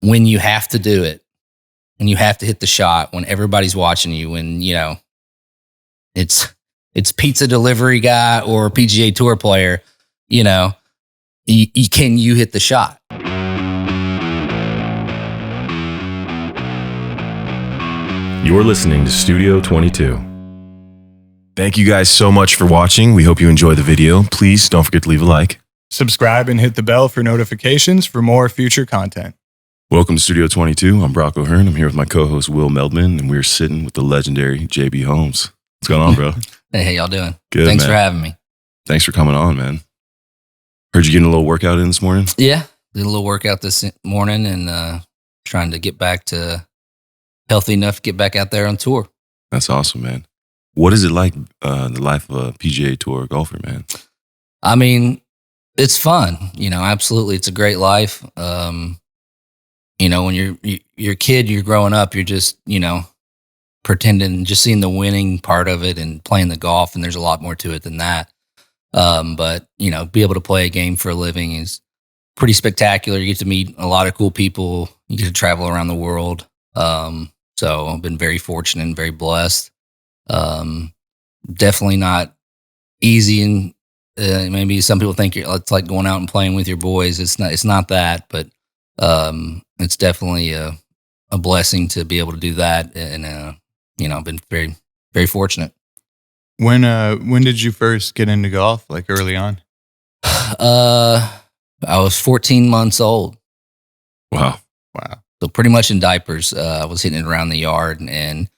when you have to do it, when you have to hit the shot, when everybody's watching you, when, it's pizza delivery guy or PGA Tour player, can you hit the shot? You're listening to Studio 22. Thank you guys so much for watching. We hope you enjoyed the video. Please don't forget to leave a like. Subscribe and hit the bell for notifications for more future content. Welcome to Studio 22. I'm Brock O'Hearn. I'm here with my co-host Will Meldman, and we're sitting with the legendary JB Holmes. What's going on, bro? Hey, how y'all doing? Good, Thanks man. for having me. Thanks for coming on, man. Heard you getting a little workout in this morning? Yeah, did a little workout this morning and trying to get back to healthy enough to get back out there on tour. That's awesome, man. What is it like, the life of a PGA Tour golfer, man? I mean, it's fun, absolutely. It's a great life. When you're a kid, you're growing up, you're just, pretending, just seeing the winning part of it and playing the golf. And there's a lot more to it than that. But be able to play a game for a living is pretty spectacular. You get to meet a lot of cool people. You get to travel around the world. So I've been very fortunate and very blessed. Definitely not easy, and maybe some people think it's like going out and playing with your boys. It's not that, but it's definitely a blessing to be able to do that, and I've been very, very fortunate. When did you first get into golf? Like early on? I was 14 months old. Wow. So pretty much in diapers. I was hitting it around the yard and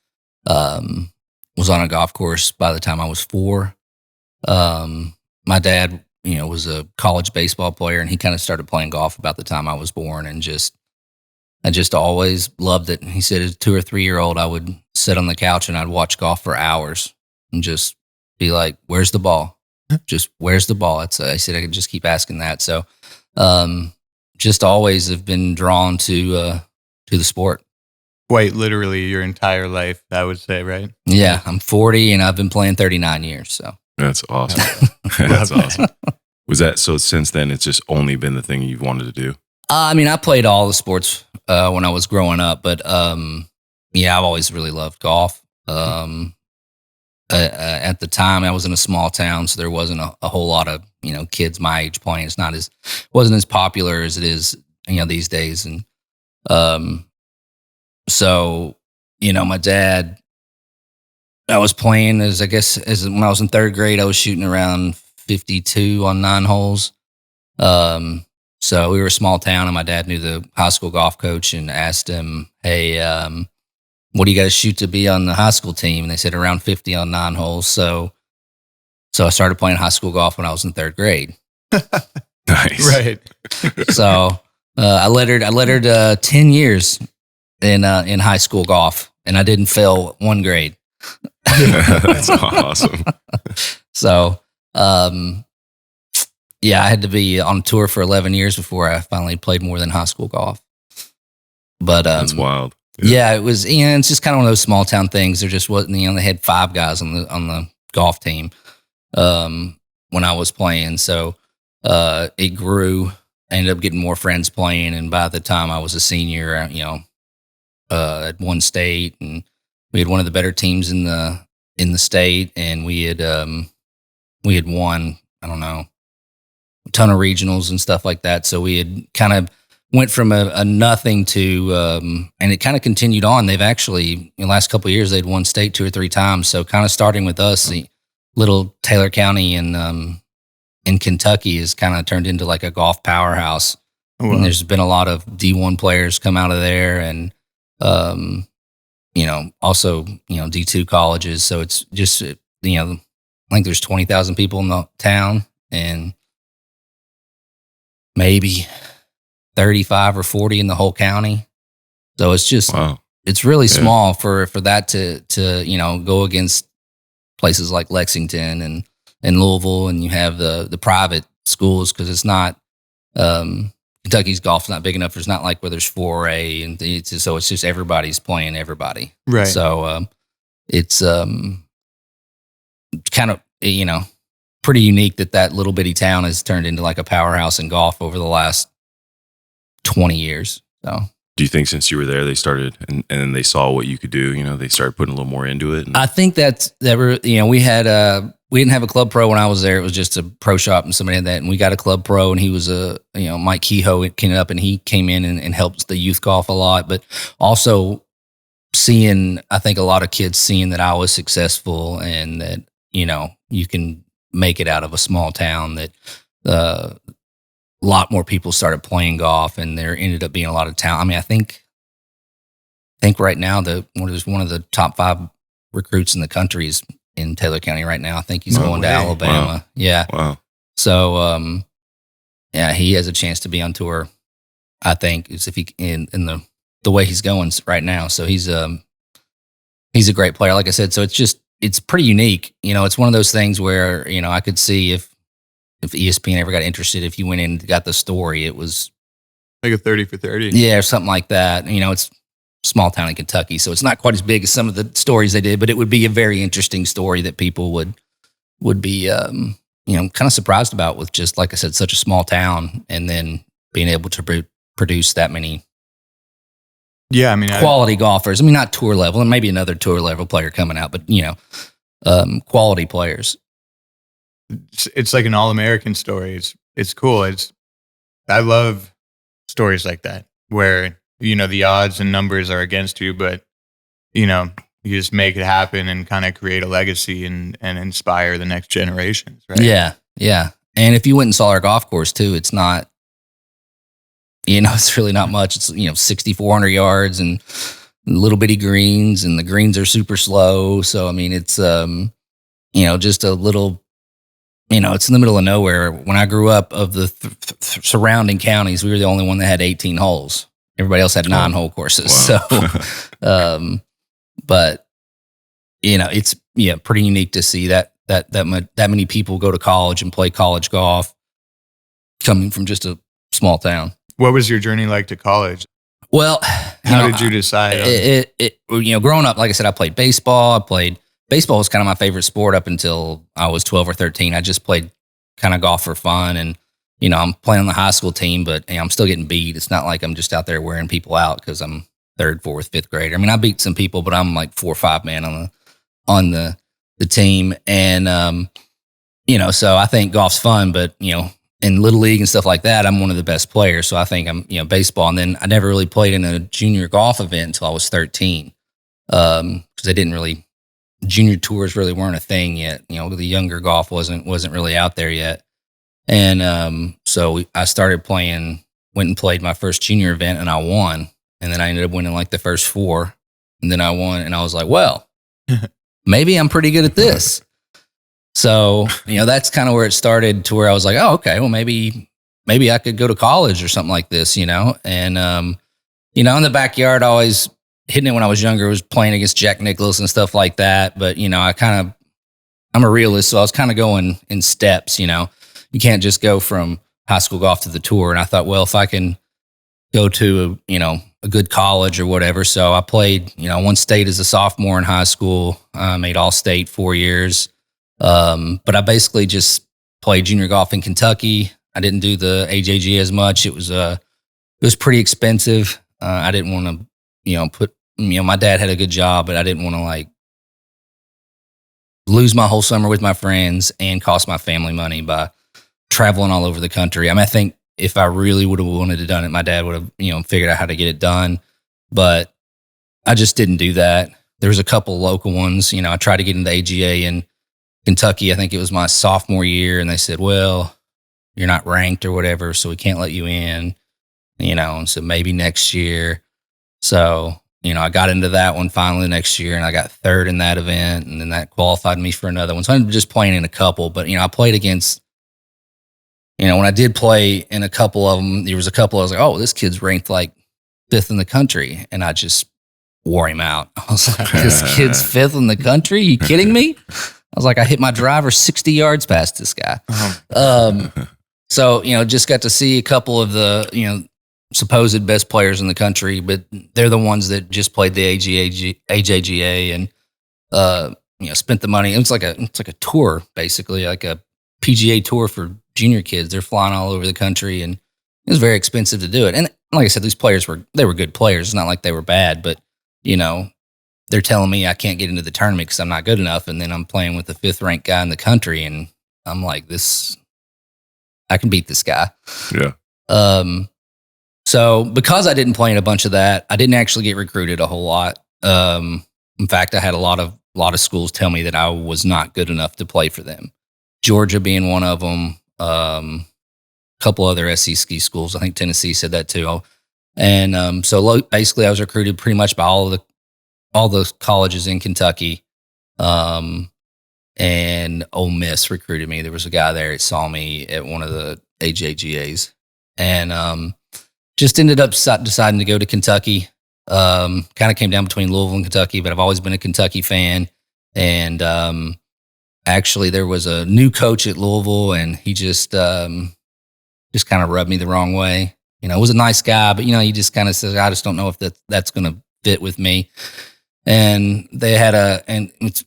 was on a golf course by the time I was 4. My dad, was a college baseball player, and he kind of started playing golf about the time I was born, and I just always loved it. He said as a 2 or 3 year old, I would sit on the couch and I'd watch golf for hours and just be like, "Where's the ball? Just where's the ball?" I said I could just keep asking that. So, just always have been drawn to the sport. Quite literally your entire life, I would say, right? Yeah, I'm 40 and I've been playing 39 years. So That's awesome. That's awesome. Was that so? Since then, it's just only been the thing you've wanted to do. I played all the sports when I was growing up, but I've always really loved golf. At the time, I was in a small town, so there wasn't a whole lot of kids my age playing. Wasn't as popular as it is these days, and so my dad. I was playing as when I was in 3rd grade, I was shooting around 52 on 9 holes. So we were a small town, and my dad knew the high school golf coach and asked him, "Hey, what do you guys shoot to be on the high school team?" And they said around 50 on 9 holes. So I started playing high school golf when I was in 3rd grade. Nice. Right. So I lettered 10 years in high school golf, and I didn't fail 1 grade. That's awesome. So, I had to be on tour for 11 years before I finally played more than high school golf. But That's wild. Yeah, it was. It's just kind of one of those small town things. There just wasn't. They had 5 guys on the golf team when I was playing. So it grew. I ended up getting more friends playing, and by the time I was a senior, at one state, and we had one of the better teams in the state, and we had won, I don't know, a ton of regionals and stuff like that. So we had kind of went from a nothing to, and it kind of continued on. They've actually, in the last couple of years, they'd won state 2 or 3 times. So kind of starting with us, the little Taylor County in Kentucky has kind of turned into like a golf powerhouse. Oh, wow. And there's been a lot of D1 players come out of there, and also, D2 colleges. So it's just, I think there's 20,000 people in the town, and maybe 35 or 40 in the whole county. So it's just, wow. It's really small for that to go against places like Lexington and Louisville, and you have the private schools, because it's not, Kentucky's golf's not big enough. There's not like where there's 4A, and so it's just everybody's playing everybody. Right. So it's kind of pretty unique that little bitty town has turned into like a powerhouse in golf over the last 20 years. So Do you think since you were there, they started and then they saw what you could do? You know, they started putting a little more into it. I think we had we didn't have a club pro when I was there. It was just a pro shop, and somebody had that, and we got a club pro, and he was Mike Kehoe came up, and he came in and helped the youth golf a lot, but also I think a lot of kids seeing that I was successful and that you can make it out of a small town, that a lot more people started playing golf, and there ended up being a lot of talent. I mean, I think right now one of the top 5 recruits in the country is in Taylor County right now. I think he's going to Alabama. Wow. Yeah. Wow. So, he has a chance to be on tour. I think is if he in the way he's going right now. So he's a great player, like I said. So it's pretty unique. It's one of those things where I could see if ESPN ever got interested, if you went in and got the story, it was like a 30 for 30. Yeah, or something like that. It's small town in Kentucky, so it's not quite as big as some of the stories they did, but it would be a very interesting story that people would be kind of surprised about, with just, like I said, such a small town, and then being able to produce that many quality golfers. I mean, not tour level, and maybe another tour level player coming out, but quality players. It's like an all-American story. It's cool. I love stories like that where the odds and numbers are against you, but you just make it happen and kind of create a legacy and inspire the next generations, right? Yeah. And if you went and saw our golf course too, it's not, it's really not much. It's 6,400 yards and little bitty greens, and the greens are super slow. So I mean, it's just a little. It's in the middle of nowhere. When I grew up, of the surrounding counties, we were the only one that had 18 holes. Everybody else had 9-hole courses. Wow. So, but it's pretty unique to see that many people go to college and play college golf, coming from just a small town. What was your journey like to college? Well, how did you decide? Growing up, like I said, I played baseball. Baseball was kind of my favorite sport up until I was 12 or 13. I just played kind of golf for fun, and I'm playing on the high school team, but I'm still getting beat. It's not like I'm just out there wearing people out because I'm 3rd, 4th, 5th grader. I mean, I beat some people, but I'm like 4 or 5 man on the team, and so I think golf's fun, but in little league and stuff like that, I'm one of the best players. So I think I'm baseball, and then I never really played in a junior golf event until I was 13, because they didn't really. Junior tours really weren't a thing yet. The younger golf wasn't really out there yet. And so I started went and played my first junior event, and I won. And then I ended up winning like the first 4. And then I won, and I was like, well, maybe I'm pretty good at this. So, that's kind of where it started, to where I was like, oh, okay, well, maybe I could go to college or something like this, And, in the backyard, always hitting it when I was younger, was playing against Jack Nicklaus and stuff like that. But, I'm a realist, so I was kind of going in steps, You can't just go from high school golf to the tour. And I thought, well, if I can go to a good college or whatever. So I played, won state as a sophomore in high school, made all state 4 years. But I basically just played junior golf in Kentucky. I didn't do the AJG as much. It was pretty expensive. I didn't want to, my dad had a good job, but I didn't want to lose my whole summer with my friends and cost my family money by traveling all over the country. I mean, I think if I really would have wanted to done it, my dad would have, figured out how to get it done, but I just didn't do that. There was a couple local ones, I tried to get into the AGA in Kentucky. I think it was my sophomore year, and they said, well, you're not ranked or whatever, so we can't let you in, and so maybe next year. So, I got into that one finally next year, and I got 3rd in that event, and then that qualified me for another one. So I'm just playing in a couple, but, I played against, when I did play in a couple of them, there was a couple I was like, oh, this kid's ranked like 5th in the country, and I just wore him out. I was like, this kid's 5th in the country? Are you kidding me? I was like, I hit my driver 60 yards past this guy. So, just got to see a couple of the, supposed best players in the country, but they're the ones that just played the AJGA and spent the money. It's like a tour, basically, like a PGA tour for junior kids. They're flying all over the country, and it was very expensive to do it. And like I said, these players were good players. It's not like they were bad, but they're telling me I can't get into the tournament because I'm not good enough, and then I'm playing with the 5th ranked guy in the country, and I'm like, I can beat this guy. Yeah. So because I didn't play in a bunch of that, I didn't actually get recruited a whole lot. In fact, I had a lot of schools tell me that I was not good enough to play for them. Georgia being one of them. A couple other SEC schools. I think Tennessee said that too. And so basically, I was recruited pretty much by all the colleges in Kentucky. And Ole Miss recruited me. There was a guy there that saw me at one of the AJGAs, and just ended up deciding to go to Kentucky. Kind of came down between Louisville and Kentucky, but I've always been a Kentucky fan. And actually, there was a new coach at Louisville, and he just kind of rubbed me the wrong way. Was a nice guy, but he just kind of says, I just don't know if that's going to fit with me. And they had and it's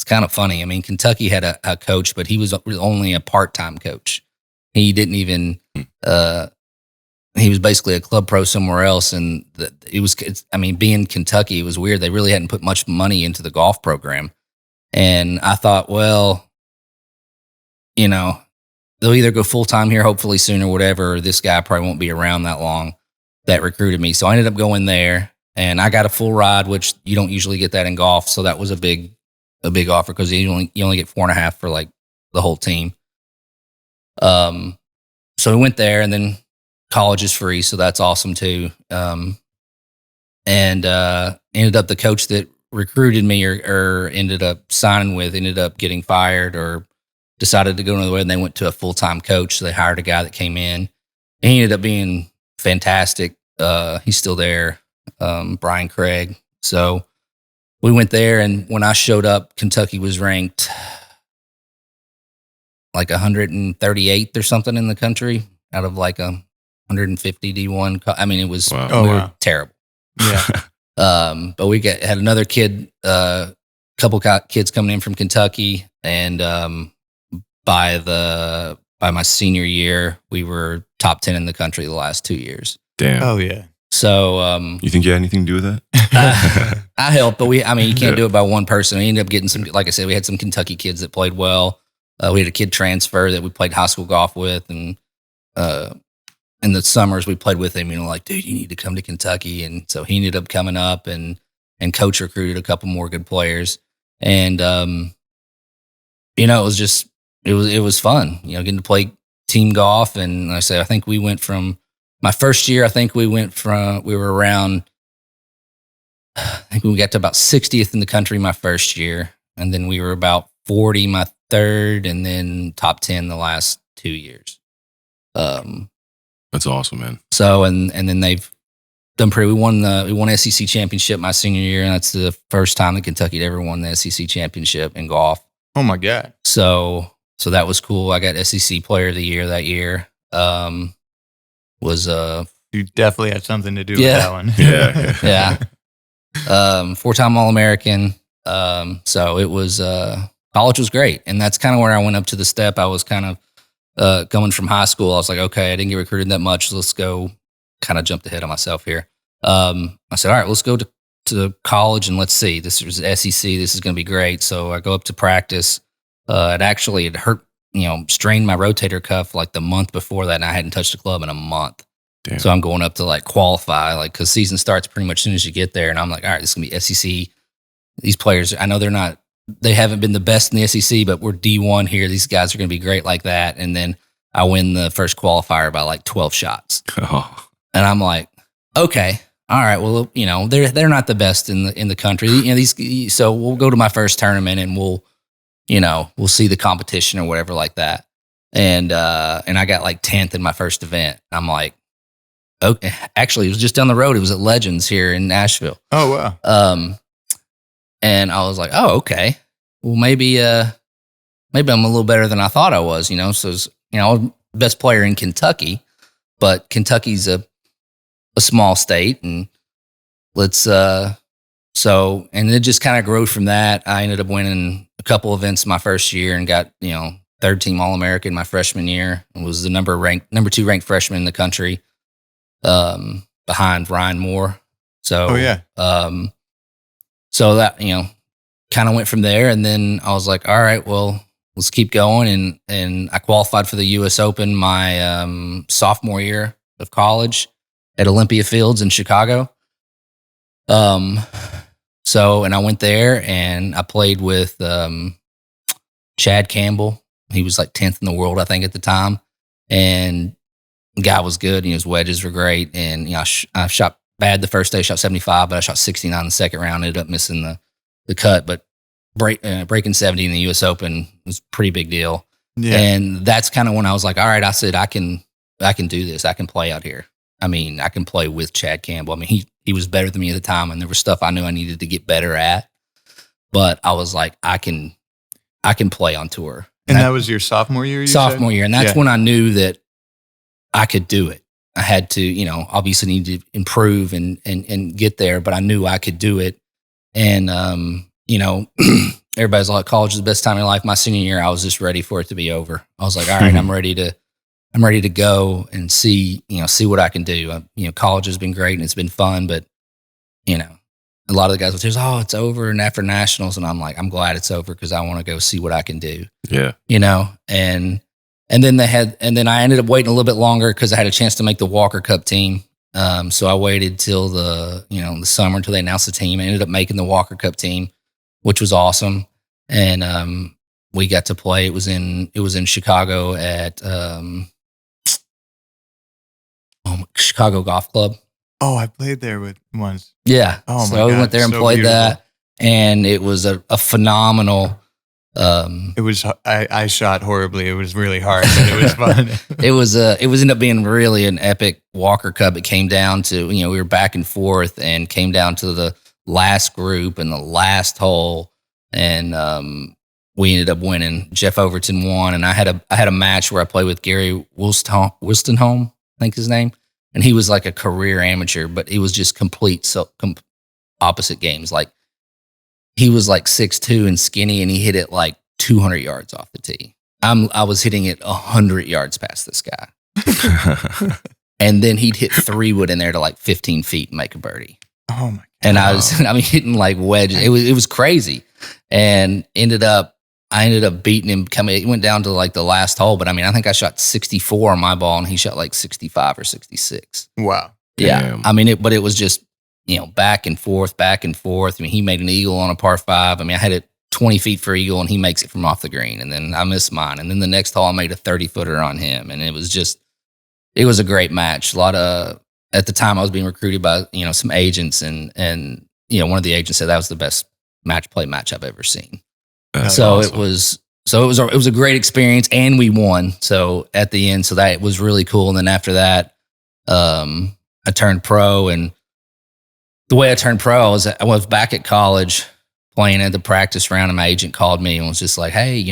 kind of funny. I mean, Kentucky had a coach, but he was only a part-time coach. He didn't even, he was basically a club pro somewhere else. And being Kentucky, it was weird. They really hadn't put much money into the golf program. And I thought, well, they'll either go full-time here, hopefully soon or whatever, or this guy probably won't be around that long that recruited me. So I ended up going there, and I got a full ride, which you don't usually get that in golf. So that was a big offer because you only get 4.5 for like the whole team. So we went there, and then college is free. So that's awesome too. And ended up the coach that recruited me or ended up signing with ended up getting fired or decided to go another way, and they went to a full-time coach. So they hired a guy that came in, and he ended up being fantastic. He's still there, Brian Craig. So we went there, and when I showed up, Kentucky was ranked like 138th or something in the country out of like 150 D1. I mean, it was wow. We were terrible. Yeah. But we had another kid, couple kids coming in from Kentucky, and by my senior year, we were top 10 in the country the last 2 years. Damn. Oh yeah. So, you think you had anything to do with that? I helped, but you can't do it by one person. We ended up getting some, like I said, we had some Kentucky kids that played well. We had a kid transfer that we played high school golf with, and in the summers we played with him. Like, dude, you need to come to Kentucky, and so he ended up coming up, and coach recruited a couple more good players, and it was just it was fun, getting to play team golf. And like I say, I think we went from my first year. I think we were around. I think we got to about 60th in the country my first year, and then we were about 40 my third, and then top 10 the last 2 years. That's awesome, man. So and then they've done pretty. We won SEC championship my senior year, and that's the first time that Kentucky had ever won the SEC championship in golf. Oh my God. So that was cool. I got SEC Player of the Year that year. You definitely had something to do with that one. Yeah. Yeah. 4-time All-American. So it was college was great, and that's kind of where I went up to the step. I was kind of coming from high school. I was like, okay, I didn't get recruited that much. Let's go. Kind of jumped ahead of myself here. I said, all right, let's go to college and let's see. This is SEC. This is going to be great. So I go up to practice. It hurt, strained my rotator cuff like the month before that, and I hadn't touched a club in a month. Damn. So I'm going up to like qualify, like, because season starts pretty much as soon as you get there, and I'm like, all right, this is gonna be SEC. These players, I know they haven't been the best in the SEC, but we're D1 here. These guys are gonna be great like that. And then I win the first qualifier by like 12 shots, Oh. and I'm like, okay. All right, well, they're not the best in the country. So we'll go to my first tournament, and we'll see the competition or whatever like that. And I got like 10th in my first event. I'm like, okay. Actually, it was just down the road. It was at Legends here in Nashville. Oh wow. And I was like, oh, okay. Well, maybe I'm a little better than I thought I was. So I was best player in Kentucky, but Kentucky's a small state, and and it just kind of grew from that. I ended up winning a couple events my first year and got, third team All-American my freshman year, and was the number 2 ranked freshman in the country. behind Ryan Moore. So, Oh, yeah. So that, kind of went from there. And then I was like, all right, well, let's keep going. And I qualified for the US Open my sophomore year of college at Olympia Fields in Chicago. So, and I went there and I played with Chad Campbell. He was like 10th in the world, I think, at the time. And the guy was good. And his wedges were great. And, I shot bad the first day, shot 75, but I shot 69 in the second round. Ended up missing the cut. But breaking 70 in the US Open was a pretty big deal. Yeah. And that's kind of when I was like, all right, I said, I can do this. I can play out here. I mean, I can play with Chad Campbell. I mean, he was better than me at the time, and there was stuff I knew I needed to get better at. But I was like, I can play on tour. And that was your sophomore year? Sophomore year. And that's when I knew that I could do it. I had to, obviously need to improve and get there, but I knew I could do it. And, everybody's like, college is the best time of your life. My senior year, I was just ready for it to be over. I was like, all right, I'm ready to go and see what I can do. College has been great and it's been fun, but, a lot of the guys will say, oh, it's over and after nationals. And I'm like, I'm glad it's over because I want to go see what I can do. Yeah. And then I ended up waiting a little bit longer because I had a chance to make the Walker Cup team. So I waited till the summer until they announced the team. I ended up making the Walker Cup team, which was awesome. And we got to play. It was in Chicago at Chicago Golf Club. Oh, I played there with once. Yeah. Oh, so we went there and played beautiful. That. And it was a phenomenal. It was. I shot horribly. It was really hard, but it was fun. It was ended up being really an epic Walker Cup. It came down to we were back and forth, and came down to the last group and the last hole, and we ended up winning. Jeff Overton won, and I had a match where I played with Gary Wilstenholm, I think his name, and he was like a career amateur, but it was just opposite games. Like he was like 6'2" and skinny, and he hit it like 200 yards off the tee. I was hitting it 100 yards past this guy. And then he'd hit 3-wood in there to like 15 feet and make a birdie. Oh my God. And I was hitting like wedges. It was crazy. And I ended up beating him. It went down to like the last hole, but I think I shot 64 on my ball and he shot like 65 or 66. Wow. Yeah. Damn. But it was just, back and forth. He made an eagle on a par 5. I had it 20 feet for eagle and he makes it from off the green. And then I missed mine. And then the next hole I made a 30-footer on him. And it was a great match. At the time I was being recruited by, some agents and one of the agents said that was the best match I've ever seen. That's so awesome. it was a great experience and we won. So at the end, so that was really cool. And then after that, I turned pro, and the way I turned pro I was back at college playing at the practice round, and my agent called me and was just like, hey,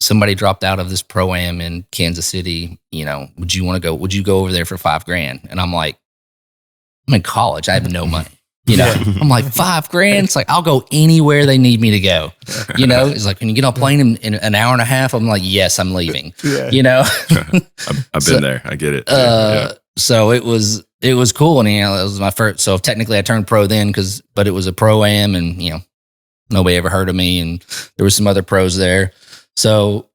somebody dropped out of this pro-am in Kansas City, would you go over there for $5,000? And I'm like, I'm in college. I have no money. I'm like, $5,000. It's like, I'll go anywhere they need me to go. It's like, when you get on a plane in an hour and a half, I'm like, yes, I'm leaving. Yeah. I've been there. I get it. So it was cool. And, it was my first, so technically I turned pro then but it was a pro-am and, nobody ever heard of me. And there was some other pros there. So,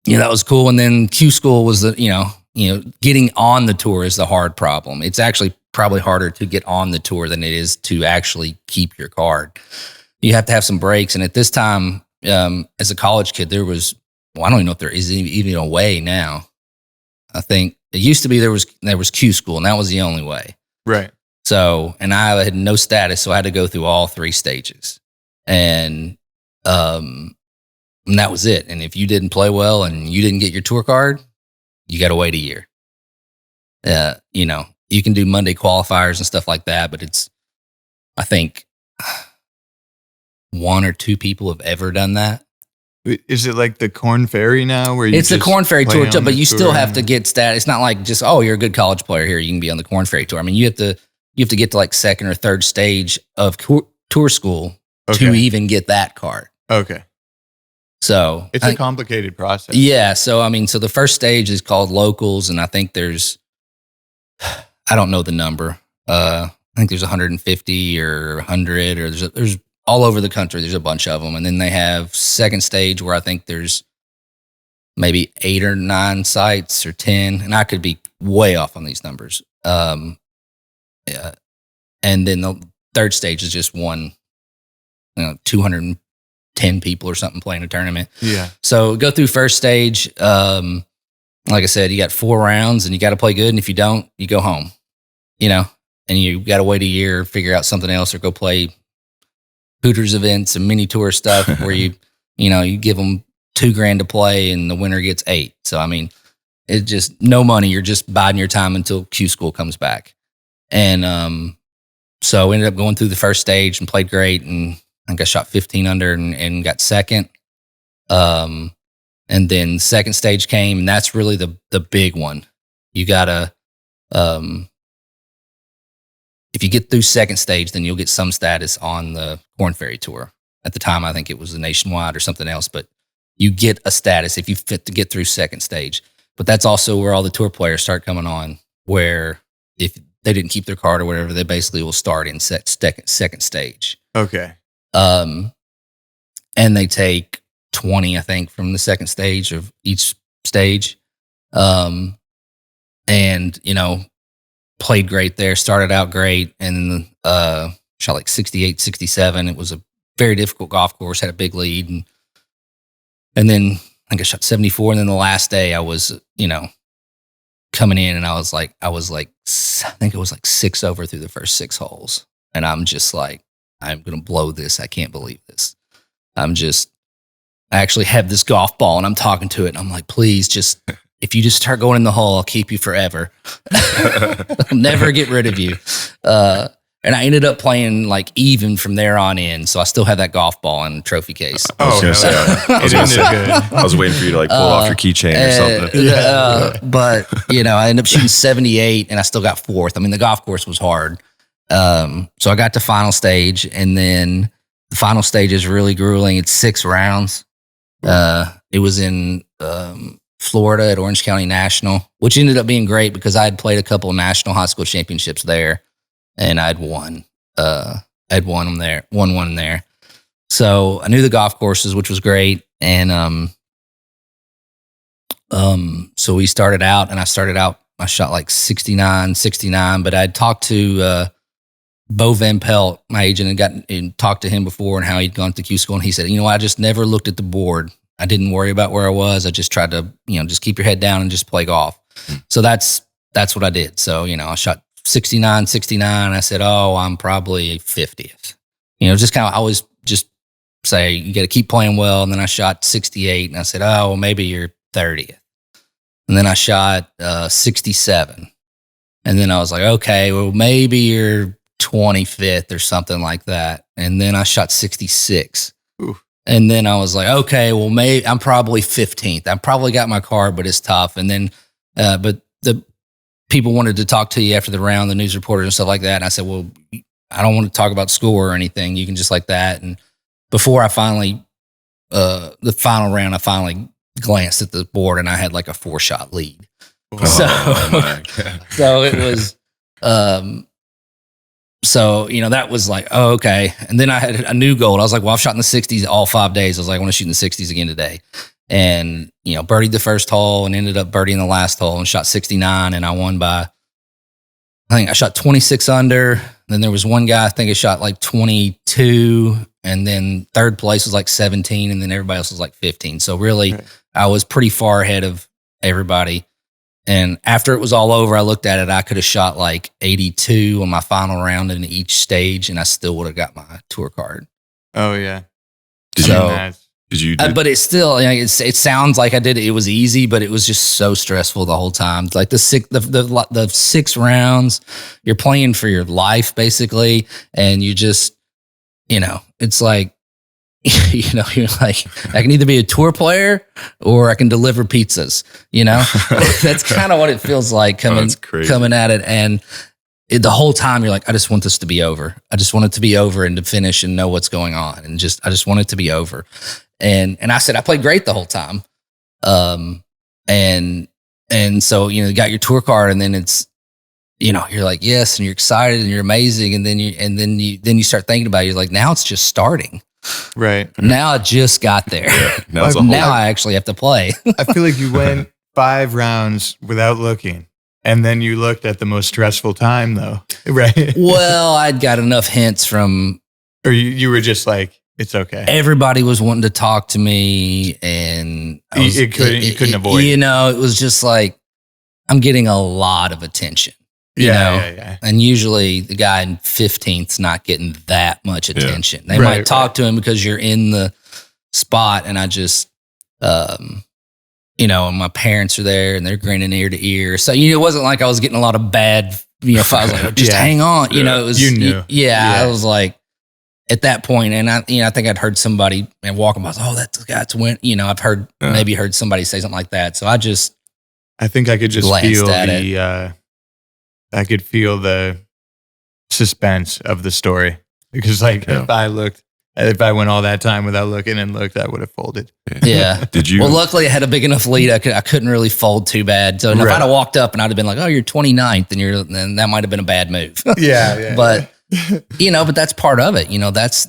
that was cool. And then Q School was getting on the tour is the hard problem. It's actually probably harder to get on the tour than it is to actually keep your card. You have to have some breaks. And at this time, as a college kid, I don't even know if there is even a way now. I think it used to be there was Q School, and that was the only way. Right. So, and I had no status, so I had to go through all 3 stages. And that was it. And if you didn't play well and you didn't get your tour card, you got to wait a year. You can do Monday qualifiers and stuff like that, but I think 1 or 2 people have ever done that. Is it like the Corn Ferry now? Where it's the Corn Ferry tour, but you still have to get status. It's not like just, oh, you're a good college player here, you can be on the Corn Ferry tour. You have to get to like 2nd or 3rd stage of tour school to even get that card. Okay. So it's a complicated process. Yeah. So, so the first stage is called locals, and I think there's I don't know the number. I think there's 150 or 100, or there's all over the country. There's a bunch of them, and then they have second stage where I think there's maybe 8 or 9 sites or 10, and I could be way off on these numbers. Yeah. And then the third stage is just one, 210 people or something playing a tournament. Yeah. So go through first stage. Like I said, you got 4 rounds and you got to play good. And if you don't, you go home, and you got to wait a year, figure out something else, or go play Hooters events and mini tour stuff where you give them $2,000 to play and the winner gets 8. So, I mean, it's just no money. You're just biding your time until Q school comes back. And, so ended up going through the first stage and played great. And I think I shot 15 under and got second. And then second stage came, and that's really the big one. You gotta, if you get through second stage, then you'll get some status on the Corn Ferry Tour. At the time, I think it was the Nationwide or something else, but you get a status if you fit to get through second stage. But that's also where all the tour players start coming on, where if they didn't keep their card or whatever, they basically will start in second stage. Okay. And they take 20, I think, from the second stage of each stage. And, played great there, started out great, and shot like 68, 67. It was a very difficult golf course, had a big lead. And then I think I shot 74. And then the last day I was, coming in, and I think it was like 6 over through the first 6 holes. And I'm just like, I'm going to blow this. I can't believe this. I actually have this golf ball and I'm talking to it. And I'm like, please if you just start going in the hole, I'll keep you forever. I'll never get rid of you. And I ended up playing like even from there on in. So I still have that golf ball in a trophy case. I was waiting for you to like pull off your keychain or something. But, I ended up shooting 78 and I still got 4th. I mean, the golf course was hard. So I got to final stage, and then the final stage is really grueling. It's 6 rounds. It was in Florida at Orange County National, which ended up being great because I had played a couple of national high school championships there, and I'd won. I'd won one there. So I knew the golf courses, which was great. And so we started out, and I shot like 69, but I'd talked to Bo Van Pelt, my agent, and talked to him before and how he'd gone to Q school. And he said, I just never looked at the board. I didn't worry about where I was. I just tried to, just keep your head down and just play golf. So that's what I did. So, I shot 69. I said, I'm probably 50th. Just kind of always just say, you got to keep playing well. And then I shot 68 and I said, maybe you're 30th. And then I shot 67. And then I was like, okay, well, maybe you're 25th or something like that. And then I shot 66. Ooh. And then I was like, okay, well, maybe I'm probably 15th. I probably got my card, but it's tough. And then, but the people wanted to talk to you after the round, the news reporters and stuff like that. And I said, well, I don't want to talk about score or anything. You can just like that. And before I finally, the final round, I finally glanced at the board and I had like a 4-shot lead. Oh, so it was, so, that was like, okay. And then I had a new goal. I was like, well, I've shot in the 60s all 5 days. I was like, I want to shoot in the 60s again today. And, birdied the first hole and ended up birdieing the last hole and shot 69. And I won by, I think I shot 26 under. Then there was one guy, I think I shot like 22. And then third place was like 17. And then everybody else was like 15. So really, right. I was pretty far ahead of everybody. And after it was all over, I looked at it. I could have shot like 82 on my final round in each stage, and I still would have got my tour card. Oh yeah. Did you? But it's still, it sounds like I did it. It was easy, but it was just so stressful the whole time. Like the 6 rounds, you're playing for your life basically, and you just, it's like. You're like, I can either be a tour player or I can deliver pizzas, That's kind of what it feels like coming at it. And the whole time you're like, I just want this to be over. I just want it to be over and to finish and know what's going on. And I just want it to be over. And I said, I played great the whole time. And so, you got your tour card, and then you're like, yes, and you're excited and you're amazing. And then you start thinking about it. You're like, now it's just starting. Right. Now I just got there. Now, Now I actually have to play. I feel like you went 5 rounds without looking. And then you looked at the most stressful time though. Right. Well, I'd got enough hints from, or you were just like, it's okay. everybody was wanting to talk to me, and You couldn't avoid it. It was just like, I'm getting a lot of attention. Yeah. And usually the guy in 15th's not getting that much attention. They might talk to him because you're in the spot, and I just, and my parents are there and they're grinning ear to ear. So, it wasn't like I was getting a lot of bad, if I was like, just hang on, it was, you knew. I was like, at that point, and I think I'd heard somebody walking by, oh, that's the guy to win. I've maybe heard somebody say something like that. So I think I could just feel I could feel the suspense of the story, because if I went all that time without looking and looked, I would have folded. Yeah. Did you? Well, luckily I had a big enough lead. I couldn't really fold too bad. So if I'd have walked up and I'd have been like, oh, you're 29th, then that might have been a bad move. Yeah. But but that's part of it.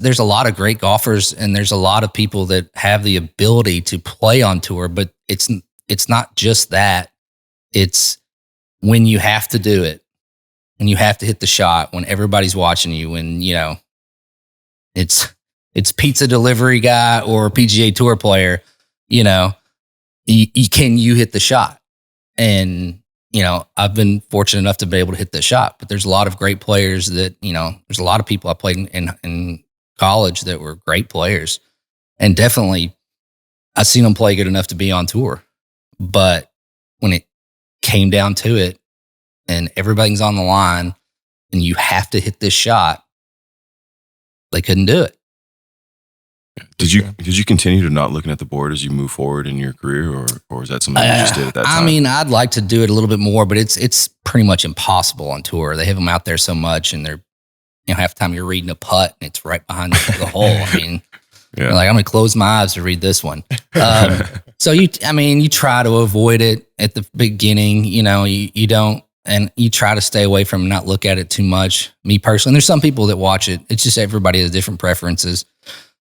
There's a lot of great golfers, and there's a lot of people that have the ability to play on tour, but it's not just that. It's when you have to do it, when you have to hit the shot, when everybody's watching you, when, it's pizza delivery guy or PGA Tour player, can you hit the shot? And, I've been fortunate enough to be able to hit the shot, but there's a lot of great players that, there's a lot of people I played in college that were great players, and definitely I've seen them play good enough to be on tour. But when it came down to it and everything's on the line and you have to hit this shot, they couldn't do it. Did you continue to not looking at the board as you move forward in your career, or is that something you just did at that time? I mean, I'd like to do it a little bit more, but it's pretty much impossible on tour. They have them out there so much, and they're, half the time you're reading a putt and it's right behind the hole. I mean, you're like, I'm going to close my eyes to read this one. So you try to avoid it at the beginning. You don't, and you try to stay away from, not look at it too much. Me personally, and there's some people that watch it. It's just everybody has different preferences.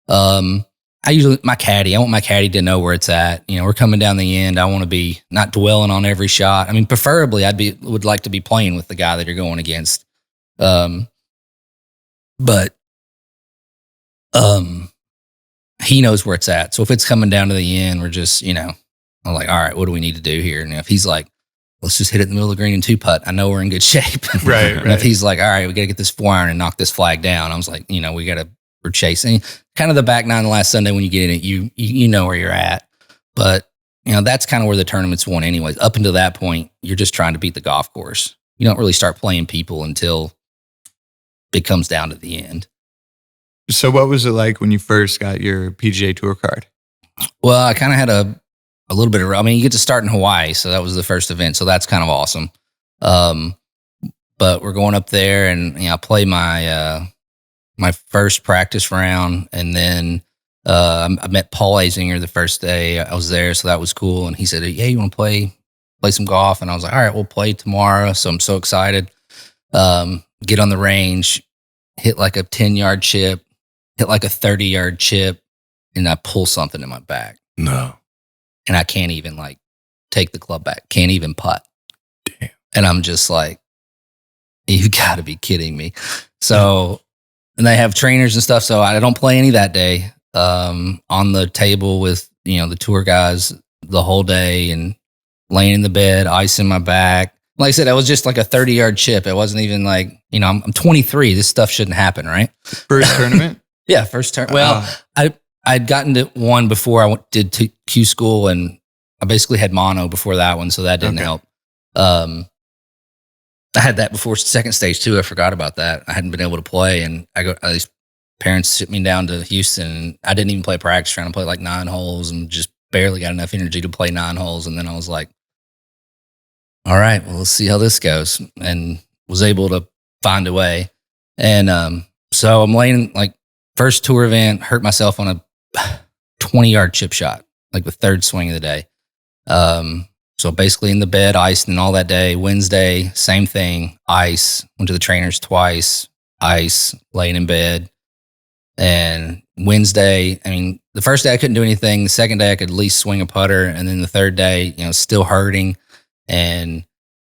I want my caddy to know where it's at. We're coming down the end. I want to be not dwelling on every shot. I mean, preferably would like to be playing with the guy that you're going against. But he knows where it's at. So if it's coming down to the end, we're just, I'm like, all right, what do we need to do here? And if he's like, let's just hit it in the middle of the green and 2-putt, I know we're in good shape. Right. And if he's like, all right, we got to get this 4-iron and knock this flag down, I was like, we're chasing kind of the back nine the last Sunday. When you get in it, you know where you're at. But that's kind of where the tournament's won anyways. Up until that point, you're just trying to beat the golf course. You don't really start playing people until it comes down to the end. So what was it like when you first got your PGA Tour card? Well, I kind of had a little bit of, you get to start in Hawaii. So that was the first event. So that's kind of awesome. But we're going up there, and I play my first practice round, and then I met Paul Azinger the first day I was there, so that was cool. And he said, "Yeah, you want to play some golf?" And I was like, "All right, we'll play tomorrow." So I'm so excited. Get on the range, hit like a 10-yard chip, hit like a 30-yard chip, and I pull something in my back. No, and I can't even take the club back. Can't even putt. Damn. And I'm just like, you got to be kidding me. So. And they have trainers and stuff, so I don't play any that day. On the table with the tour guys the whole day, and laying in the bed, ice in my back. Like I said, it was just like a 30-yard chip. It wasn't even like, I'm 23. This stuff shouldn't happen, right? First tournament? Yeah, first turn. Well, I'd gotten to one before I did Q school, and I basically had mono before that one, so that didn't help. I had that before second stage too. I forgot about that. I hadn't been able to play, and these parents sent me down to Houston, and I didn't even play practice round. I played like 9 holes and just barely got enough energy to play 9 holes. And then I was like, all right, well, let's see how this goes, and was able to find a way. And so I'm laying, first tour event, hurt myself on a 20-yard chip shot, like the third swing of the day. So basically in the bed, icing all that day. Wednesday, same thing, ice. Went to the trainers twice, ice, laying in bed. And Wednesday, I mean, the first day I couldn't do anything. The second day I could at least swing a putter. And then the third day, still hurting. And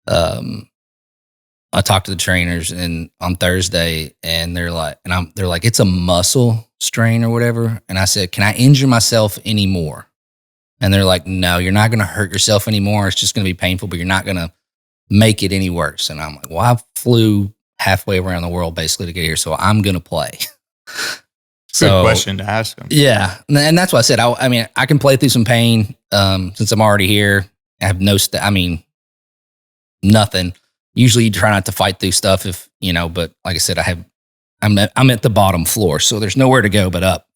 I talked to the trainers and on Thursday, and they're like, it's a muscle strain or whatever. And I said, can I injure myself anymore? And they're like, no, you're not going to hurt yourself anymore. It's just going to be painful, but you're not going to make it any worse. And I'm like, well, I flew halfway around the world basically to get here, so I'm going to play. Good question to ask them. Yeah. And that's why I said, I can play through some pain since I'm already here. I have nothing. Usually you try not to fight through stuff but like I said, I'm at the bottom floor, so there's nowhere to go but up.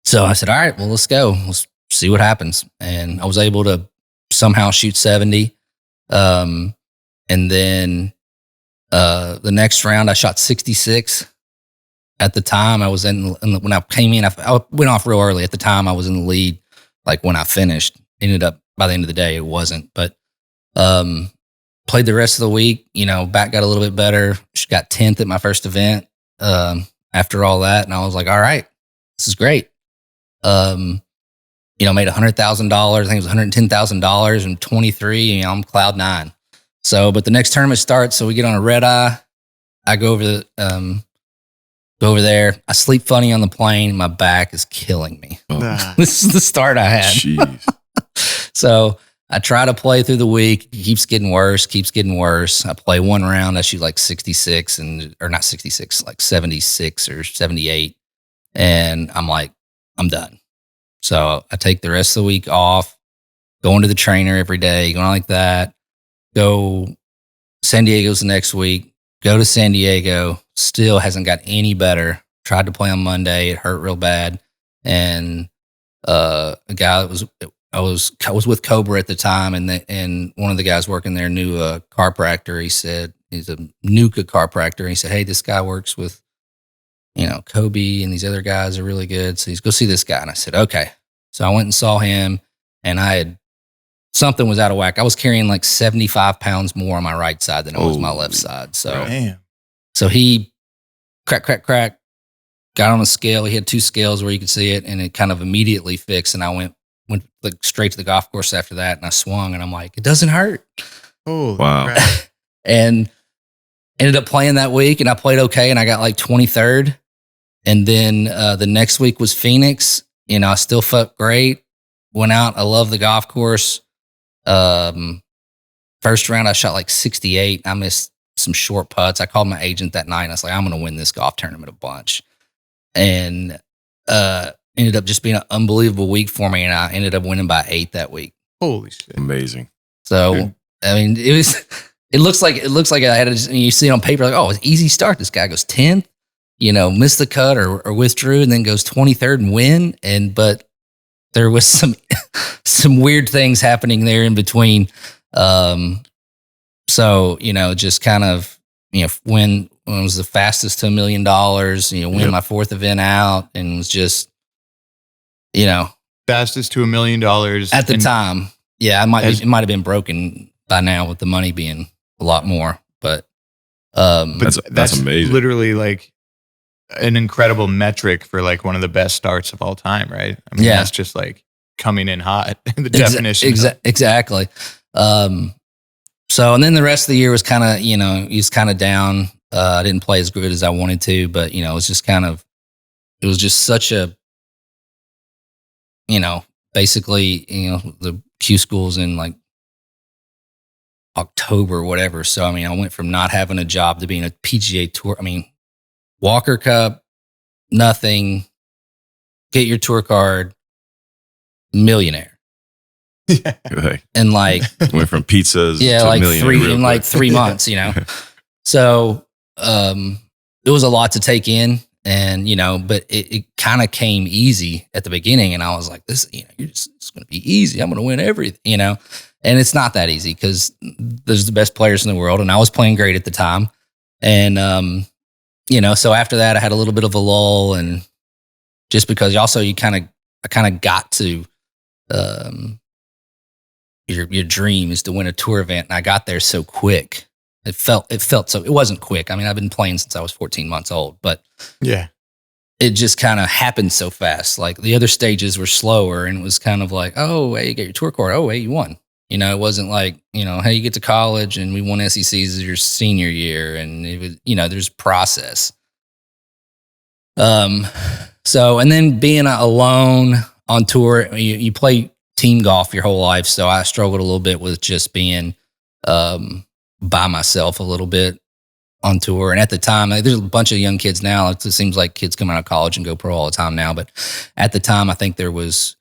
So I said, all right, well, let's go. Let's see what happens. And I was able to somehow shoot 70. And then the next round, I shot 66. At the time, I was when I came in, I went off real early. At the time, I was in the lead. Like when I finished, ended up by the end of the day, it wasn't. But played the rest of the week. Back got a little bit better. She got 10th at my first event after all that. And I was like, all right, this is great. Made $100,000. I think it was $110,000 and 23. I'm cloud nine. So, but the next tournament starts. So we get on a red eye. I go over there. I sleep funny on the plane. My back is killing me. Oh. This is the start I had. Jeez. So I try to play through the week. It keeps getting worse. I play one round. I shoot like 66 or not 66, like 76 or 78. And I'm like, I'm done. So I take the rest of the week off, going to the trainer every day, going like that. Go San Diego's the next week. Go to San Diego. Still hasn't got any better. Tried to play on Monday. It hurt real bad. And a guy that I was with Cobra at the time, and one of the guys working there knew a chiropractor. He said he's a Nuka chiropractor. And he said, hey, this guy works with Kobe and these other guys are really good. So he's go see this guy. And I said, okay. So I went and saw him, and something was out of whack. I was carrying like 75 pounds more on my right side than I was my left side. So he crack, got on a scale. He had 2 scales where you could see it, and it kind of immediately fixed. And I went like straight to the golf course after that, and I swung, and I'm like, it doesn't hurt. Oh, wow. And ended up playing that week, and I played okay, and I got like 23rd. And then the next week was Phoenix. I still felt great. Went out. I love the golf course. First round, I shot like 68. I missed some short putts. I called my agent that night, and I was like, I'm going to win this golf tournament a bunch. And ended up just being an unbelievable week for me, and I ended up winning by 8 that week. Holy shit. Amazing. So, Good. I mean, it looks like I had you see it on paper, like, oh, it's easy start. This guy goes 10th, missed the cut or withdrew, and then goes 23rd and win. But there was some weird things happening there in between. So, just kind of, when it was the fastest to $1 million, win my 4th event out, and it was just, fastest to $1 million at the time. Yeah, it might have been broken by now with the money being a lot more, but that's amazing. Literally like an incredible metric for like one of the best starts of all time, right? I mean, that's just like coming in hot. The definition. Exactly. So, and then the rest of the year was kind of, he was kind of down. I didn't play as good as I wanted to, but it was just it was just such a, basically, the Q school's in like October or whatever. So, I mean, I went from not having a job to being a PGA Tour. I mean, Walker Cup, nothing, get your tour card, millionaire. Yeah. And like, went from pizzas to like millionaire 3 months, So, it was a lot to take in. And, but it kind of came easy at the beginning. And I was like, this, it's going to be easy. I'm going to win everything, and it's not that easy because there's the best players in the world. And I was playing great at the time. And, so after that, I had a little bit of a lull, and just because also I kind of got to, your dream is to win a tour event. And I got there so quick. It felt so, it wasn't quick. I mean, I've been playing since I was 14 months old, but Yeah. it just kind of happened so fast. Like the other stages were slower, and it was kind of like, oh, hey, you get your tour card. Oh, hey, you won. You know, it wasn't like, you know, hey, you get to college and we won SECs as your senior year. And it was, you know, there's process. So, and then being alone on tour, you play team golf your whole life. So I struggled a little bit with just being, by myself a little bit on tour. And at the time, like, there's a bunch of young kids now. It seems like kids come out of college and go pro all the time now. But at the time, I think there was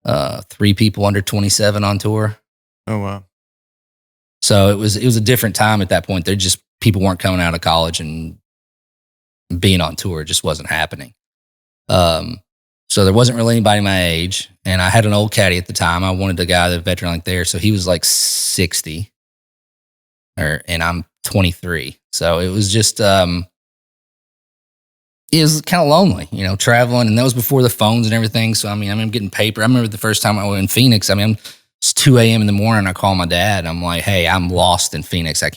3 people under 27 on tour. Oh, wow. So it was a different time at that point. There just, people weren't coming out of college and being on tour. It just wasn't happening. So there wasn't really anybody my age. And I had an old caddy at the time. I wanted a guy, the veteran like there. So he was like 60 and I'm 23. So it was just, it was kind of lonely, you know, traveling. And that was before the phones and everything. So, I mean, I'm getting paper. I remember the first time I was in Phoenix. I mean, it's 2 a.m. in the morning. I call my dad. And I'm like, hey, I'm lost in Phoenix. I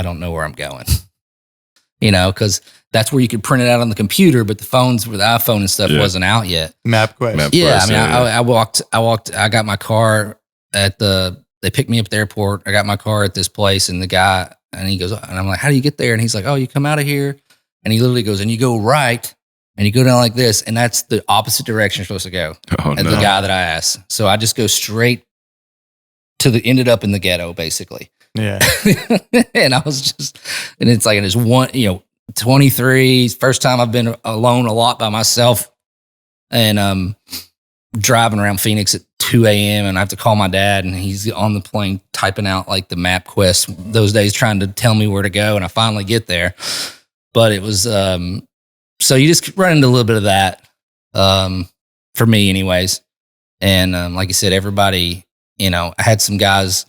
don't know where I'm going. You know, because that's where you could print it out on the computer, but the phones with the iPhone and stuff wasn't out yet. MapQuest. Yeah, I mean, I walked. I got my car they picked me up at the airport. I got my car at this place, and the guy, and he goes, and I'm like, how do you get there? And he's like, oh, you come out of here, and he literally goes, and you go right, and you go down like this, and that's the opposite direction you're supposed to go. Oh, as the guy that I asked. So I just go straight ended up in the ghetto, basically. Yeah. And I was just, and it's like, it is one, you know, 23, first time I've been alone a lot by myself, and driving around Phoenix at 2 a.m. and I have to call my dad, and he's on the plane typing out like the MapQuest those days, trying to tell me where to go. And I finally get there, but it was, so you just run into a little bit of that, for me anyways. And, like you said, everybody, you know, I had some guys,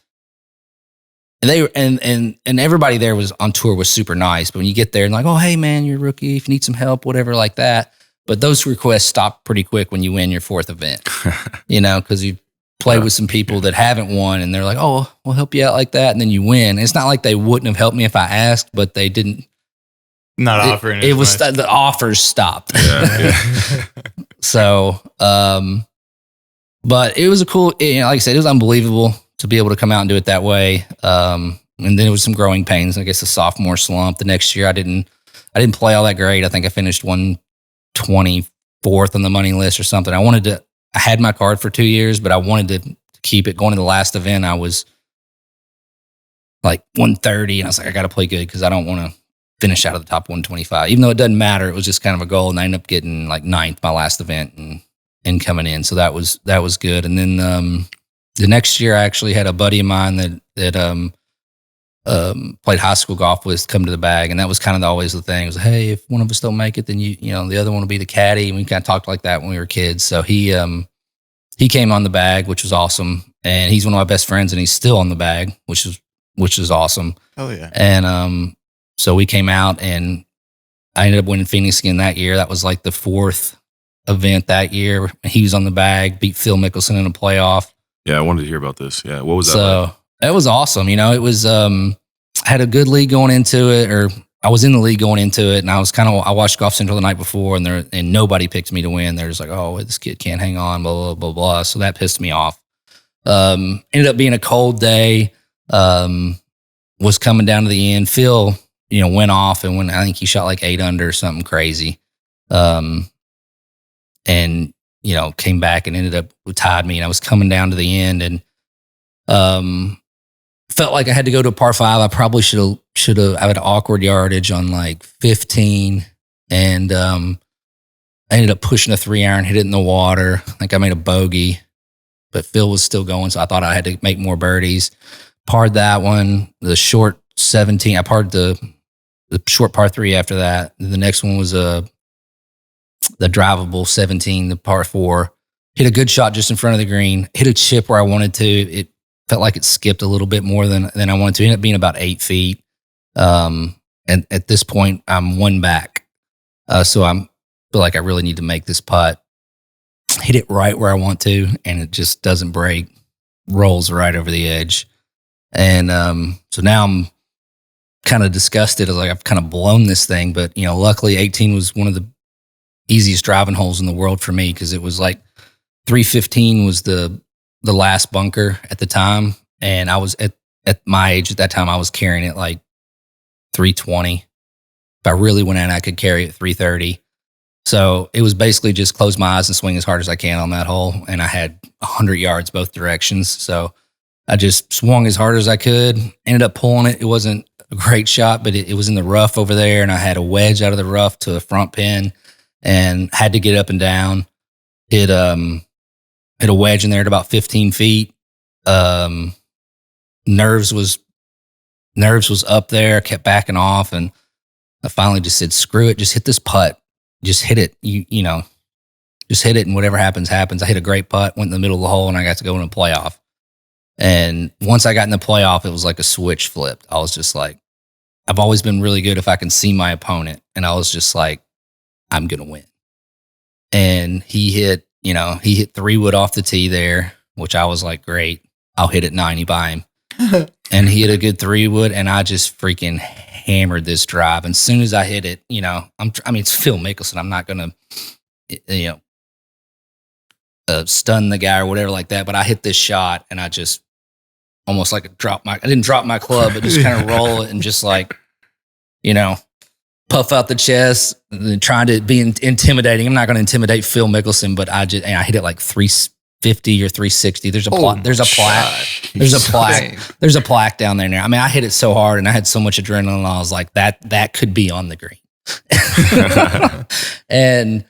and they and everybody there was on tour was super nice. But when you get there and like, oh, hey man, you're a rookie, if you need some help, whatever, like that. But those requests stop pretty quick when you win your 4th event, you know, because you play with some people that haven't won, and they're like, oh, we'll help you out like that. And then you win. And it's not like they wouldn't have helped me if I asked, but they didn't. Not offering. It was the offers stopped. Yeah. So, but it was a cool, you know, like I said, it was unbelievable to be able to come out and do it that way. And then it was some growing pains. I guess the sophomore slump. The next year, I didn't play all that great. I think I finished 124th on the money list or something. I had my card for 2 years, but I wanted to keep it. Going to the last event, I was like 130, and I was like, I got to play good because I don't want to finish out of the top 125. Even though it doesn't matter, it was just kind of a goal, and I ended up getting like 9th my last event and coming in. So that was good. And then the next year, I actually had a buddy of mine that played high school golf with come to the bag, and that was kind of always the thing. It was, hey, if one of us don't make it, then you know the other one will be the caddy. And we kind of talked like that when we were kids. So he came on the bag, which was awesome, and he's one of my best friends, and he's still on the bag, which is awesome. Oh yeah. And so we came out, and I ended up winning Phoenix again that year. That was like the 4th event that year. He was on the bag, beat Phil Mickelson in a playoff. Yeah, I wanted to hear about this. Yeah, what was that? So like? It was awesome. You know, it was, I had a good league going into it, or I was in the league going into it, and I watched Golf Central the night before, and nobody picked me to win. They're just like, oh, this kid can't hang on, blah, blah, blah, blah. So that pissed me off. Ended up being a cold day, was coming down to the end. Phil, you know, went off, and I think he shot like 8 under or something crazy. And, you know, came back and ended up tied me, and I was coming down to the end, and, felt like I had to go to a par 5. I probably should have. I had awkward yardage on like 15, and I ended up pushing a 3-iron, hit it in the water. I think I made a bogey, but Phil was still going, so I thought I had to make more birdies. Parred that one. The short 17. I parred the short par 3 after that. The next one was the drivable 17, the par 4. Hit a good shot just in front of the green. Hit a chip where I wanted to. It felt like it skipped a little bit more than I wanted to. It ended up being about 8 feet. And at this point, I'm 1 back. So I feel like I really need to make this putt. Hit it right where I want to, and it just doesn't break. rolls right over the edge. And so now I'm kind of disgusted. Like I've kind of blown this thing, but luckily 18 was one of the easiest driving holes in the world for me, because it was like 315 was the last bunker at the time, and I was at my age at that time, I was carrying it like 320. If I really went in, I could carry it 330. So it was basically just close my eyes and swing as hard as I can on that hole, and I had 100 yards both directions. So I just swung as hard as I could, ended up pulling it. It wasn't a great shot, but it was in the rough over there, and I had a wedge out of the rough to a front pin and had to get up and down. Hit a wedge in there at about 15 feet. Nerves was up there, kept backing off, and I finally just said, screw it, just hit this putt. Just hit it. Just hit it, and whatever happens, happens. I hit a great putt, went in the middle of the hole, and I got to go in a playoff. And once I got in the playoff, it was like a switch flipped. I was just like, I've always been really good if I can see my opponent. And I was just like, I'm going to win. And he hit 3-wood off the tee there, which I was like, great, I'll hit it 90 by him. And he hit a good 3-wood, and I just freaking hammered this drive. And as soon as I hit it, it's Phil Mickelson. I'm not going to, stun the guy or whatever like that. But I hit this shot, and I just almost like I didn't drop my club, but just kind of roll it and just like, puff out the chest, and trying to be intimidating. I'm not going to intimidate Phil Mickelson, but I hit it like 350 or 360. There's a plaque. There's a plaque down there now. I mean, I hit it so hard, and I had so much adrenaline. I was like, that could be on the green. And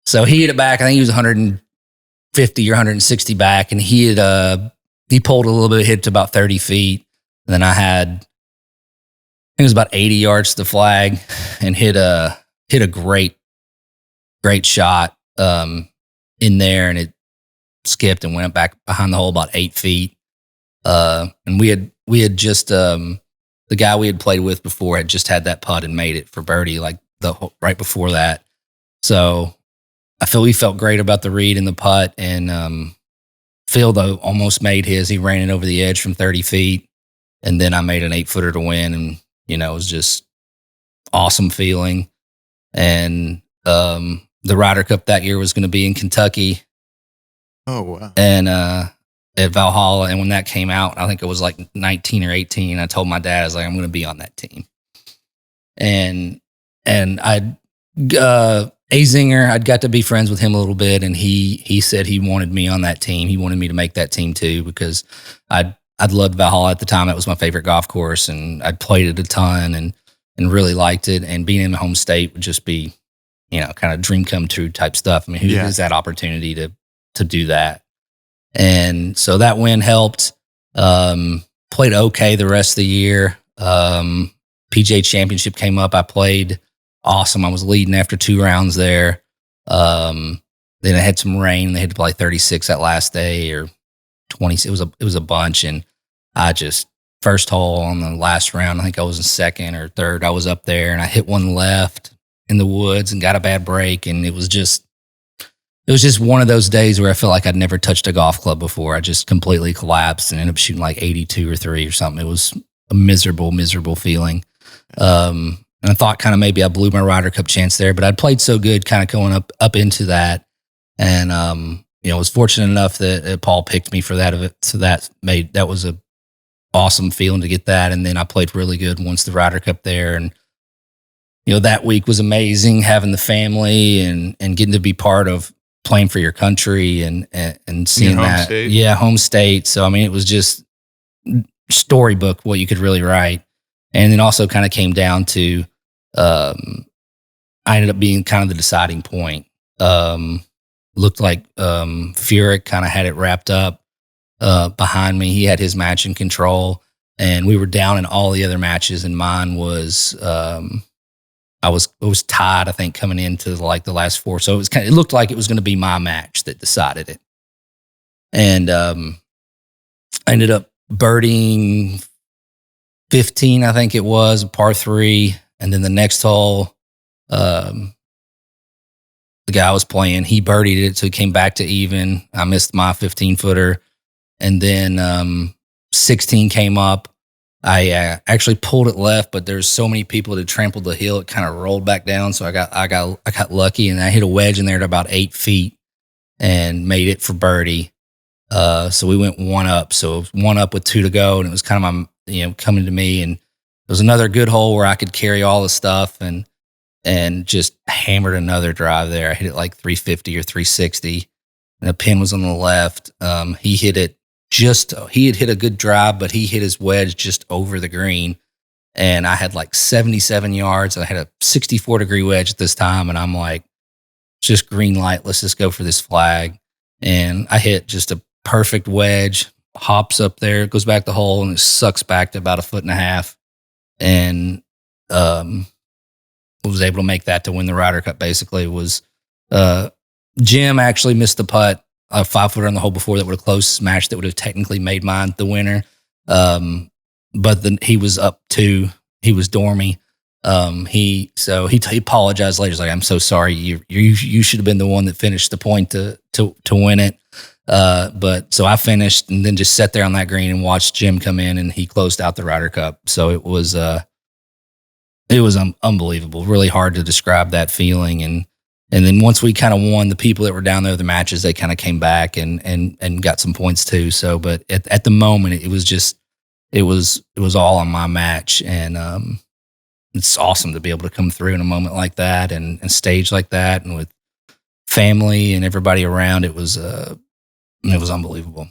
so he hit it back. I think he was 150 or 160 back, and he pulled a little bit, hit to about 30 feet. And then I think it was about 80 yards to the flag, and hit a great shot in there, and it skipped and went back behind the hole about 8 feet. And we had just the guy we had played with before had just had that putt and made it for birdie like right before that. So we felt great about the read and the putt, and Phil though almost made his. He ran it over the edge from 30 feet, and then I made an 8-footer to win, and it was just awesome feeling. And the Ryder Cup that year was going to be in Kentucky. Oh wow! And at Valhalla, and when that came out, I think it was like 19 or 18. I told my dad, I was like, I'm going to be on that team. And Azinger, I'd got to be friends with him a little bit, and he said he wanted me on that team. He wanted me to make that team too, because I'd loved Valhalla at the time. It was my favorite golf course, and I'd played it a ton and really liked it. And being in the home state would just be, kind of dream come true type stuff. I mean, who has that opportunity to do that? And so that win helped. Played okay the rest of the year. PGA Championship came up. I played awesome. I was leading after 2 rounds there. Then I had some rain. They had to play 36 that last day, or 20. It was a bunch, and I just first hole on the last round, I think I was in second or third. I was up there, and I hit one left in the woods and got a bad break, and it was just one of those days where I felt like I'd never touched a golf club before. I just completely collapsed and ended up shooting like 82 or 3 or something. It was a miserable feeling. And I thought kind of maybe I blew my Ryder Cup chance there, but I'd played so good kind of going up into that. And, I was fortunate enough that Paul picked me for that. So that was a awesome feeling to get that. And then I played really good once the Ryder Cup there. And, that week was amazing, having the family and getting to be part of playing for your country and seeing that. State. Yeah, home state. So, I mean, it was just storybook what you could really write. And then also kind of came down to, I ended up being kind of the deciding point. Looked like Furyk kind of had it wrapped up behind me. He had his match in control, and we were down in all the other matches, and mine was it was tied, I think, coming into like the last 4. So it looked like it was going to be my match that decided it. And I ended up birdieing 15, I think it was, a par 3. And then the next hole, the guy I was playing, he birdied it, so he came back to even. I missed my 15-footer, and then 16 came up. I actually pulled it left, but there's so many people that trampled the hill, it kind of rolled back down. So I got lucky, and I hit a wedge in there at about 8 feet and made it for birdie. So we went one up. So one up with 2 to go, and it was kind of my coming to me, and it was another good hole where I could carry all the stuff and just hammered another drive there. I hit it like 350 or 360, and the pin was on the left. He hit it. He had hit a good drive, but he hit his wedge just over the green. And I had like 77 yards. I had a 64-degree wedge at this time. And I'm like, just green light. Let's just go for this flag. And I hit just a perfect wedge, hops up there, goes back the hole, and it sucks back to about 1.5 feet. And was able to make that to win the Ryder Cup. Basically, Jim actually missed the putt. A 5-footer on the hole before that would have close smashed that would have technically made mine the winner. But then he was up 2. He was dormy. He apologized later. He's like, I'm so sorry. You should have been the one that finished the point to win it. But so I finished and then just sat there on that green and watched Jim come in, and he closed out the Ryder Cup. So it was unbelievable. Really hard to describe that feeling. And then once we kind of won, the people that were down there, the matches, they kind of came back and got some points too. So, but at the moment, it was all on my match. And it's awesome to be able to come through in a moment like that and stage like that. And with family and everybody around, it was unbelievable.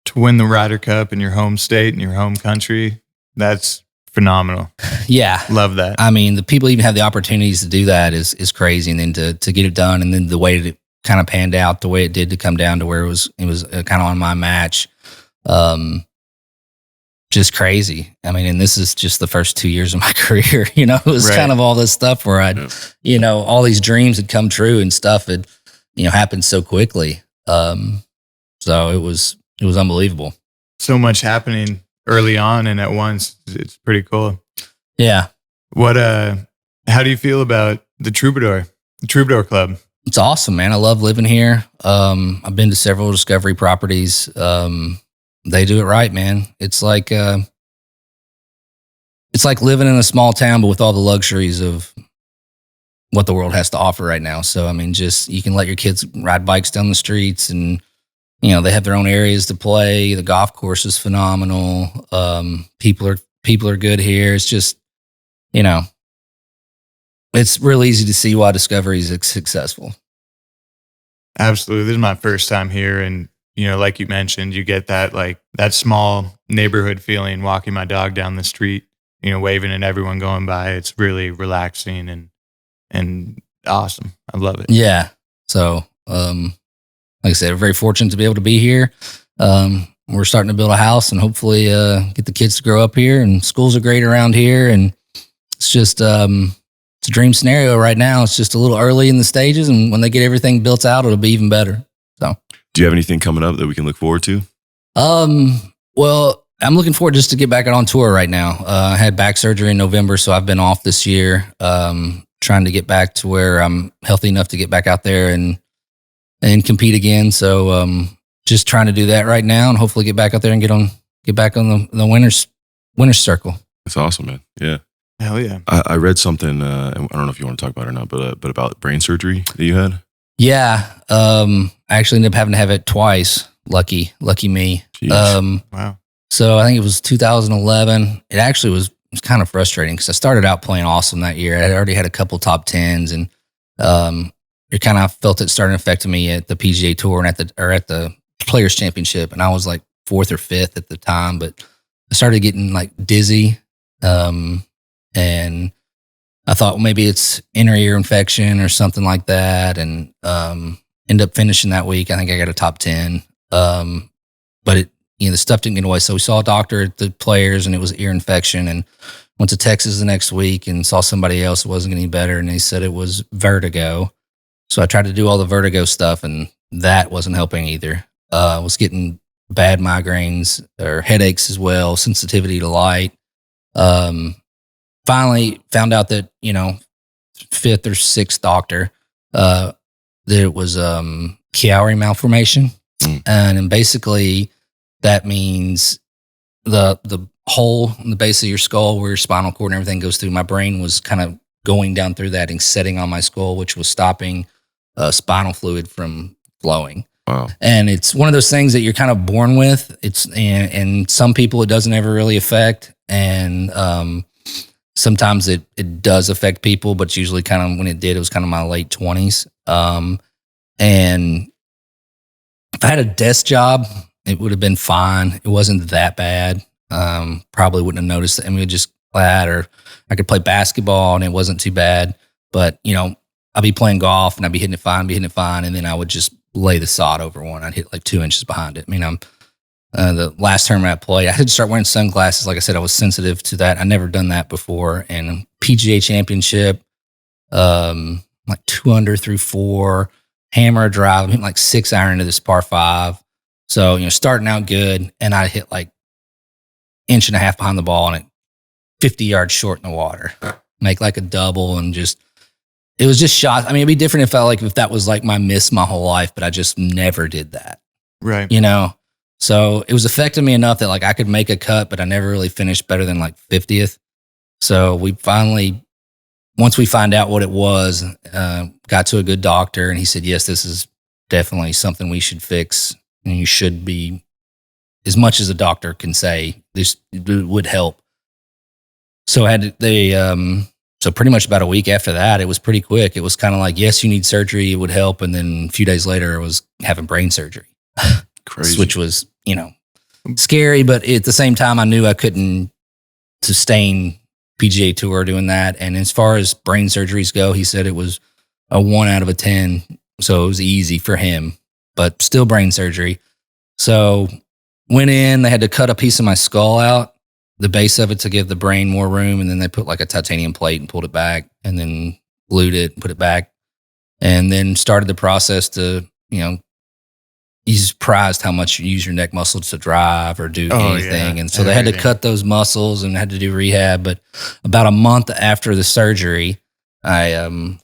To win the Ryder Cup in your home state and your home country, that's phenomenal. Yeah. Love that. I mean, the people even have the opportunities to do that is crazy. And then to get it done, and then the way that it kind of panned out, the way it did to come down to where it was kind of on my match. Just crazy. I mean, and this is just the first 2 years of my career. It was kind of all this stuff where all these dreams had come true and stuff had, happened so quickly. So it was unbelievable. So much happening early on and at once. It's pretty cool. Yeah. How do you feel about the Troubadour Club? It's awesome, man. I love living here. I've been to several Discovery properties. They do it right, man. It's like living in a small town, but with all the luxuries of what the world has to offer right now. So, I mean, just, you can let your kids ride bikes down the streets, and, they have their own areas to play. The golf course is phenomenal. People are good here. It's just, it's real easy to see why Discovery is successful. Absolutely. This is my first time here. And, like you mentioned, you get that small neighborhood feeling walking my dog down the street, waving at everyone going by. It's really relaxing and awesome. I love it. Yeah. So, like I said, we're very fortunate to be able to be here. We're starting to build a house and hopefully get the kids to grow up here, and schools are great around here. And it's just, it's a dream scenario right now. It's just a little early in the stages, and when they get everything built out, it'll be even better. So, do you have anything coming up that we can look forward to? Well, I'm looking forward just to get back out on tour right now. I had back surgery in November, so I've been off this year, trying to get back to where I'm healthy enough to get back out there and compete again. So, just trying to do that right now, and hopefully get back out there and get back on the winner's circle. That's awesome, man. Yeah. Hell yeah. I read something, I don't know if you want to talk about it or not, but about brain surgery that you had. Yeah. I actually ended up having to have it twice. Lucky me. Wow. So I think it was 2011. It actually was kind of frustrating because I started out playing awesome that year. I already had a couple top 10s, and it kind of felt it starting to affect me at the PGA Tour and at the Players Championship. And I was like 4th or 5th at the time, but I started getting like dizzy. And I thought, well, maybe it's inner ear infection or something like that. And end up finishing that week. I think I got a top 10. But the stuff didn't get away. So we saw a doctor at the Players, and it was ear infection, and went to Texas the next week and saw somebody else who wasn't getting any better. And they said it was vertigo. So I tried to do all the vertigo stuff, and that wasn't helping either. I was getting bad migraines or headaches as well, sensitivity to light. Finally found out that, 5th or 6th doctor, that it was Chiari malformation. And basically that means the hole in the base of your skull where your spinal cord and everything goes through, my brain was kind of going down through that and setting on my skull, which was stopping spinal fluid from flowing. Wow. And it's one of those things that you're kind of born with. And some people it doesn't ever really affect. And sometimes it does affect people, but it's usually kind of when it did, it was kind of my late 20s. And if I had a desk job, it would have been fine. It wasn't that bad. Probably wouldn't have noticed it. I mean, just that, or I could play basketball and it wasn't too bad. But, I'd be playing golf and I'd be hitting it fine. And then I would just lay the sod over one. I'd hit like 2 inches behind it. I mean, the last tournament I played, I had to start wearing sunglasses. Like I said, I was sensitive to that. I never done that before. And PGA Championship, like 2 under through 4, hammer drive. I'm hitting like 6 iron into this par 5. So, starting out good, and I hit like 1.5 inches behind the ball and it 50 yards short in the water. Make like a double, and it was just shot. I mean, it'd be different if that was like my miss my whole life, but I just never did that. Right. So it was affecting me enough that like I could make a cut, but I never really finished better than like 50th. So we finally, once we find out what it was, got to a good doctor, and he said, yes, this is definitely something we should fix. And you should be, as much as a doctor can say, this would help. So so pretty much about a week after that, it was pretty quick. It was kind of like, yes, you need surgery. It would help. And then a few days later, I was having brain surgery. Crazy. Which was, scary. But at the same time, I knew I couldn't sustain PGA Tour doing that. And as far as brain surgeries go, he said it was a 1 out of 10. So it was easy for him, but still brain surgery. So went in, they had to cut a piece of my skull out, the base of it, to give the brain more room. And then they put like a titanium plate and pulled it back, and then glued it and put it back, and then started the process to, you're surprised how much you use your neck muscles to drive or do anything. Yeah. And so they had to cut those muscles and had to do rehab. But about a month after the surgery, I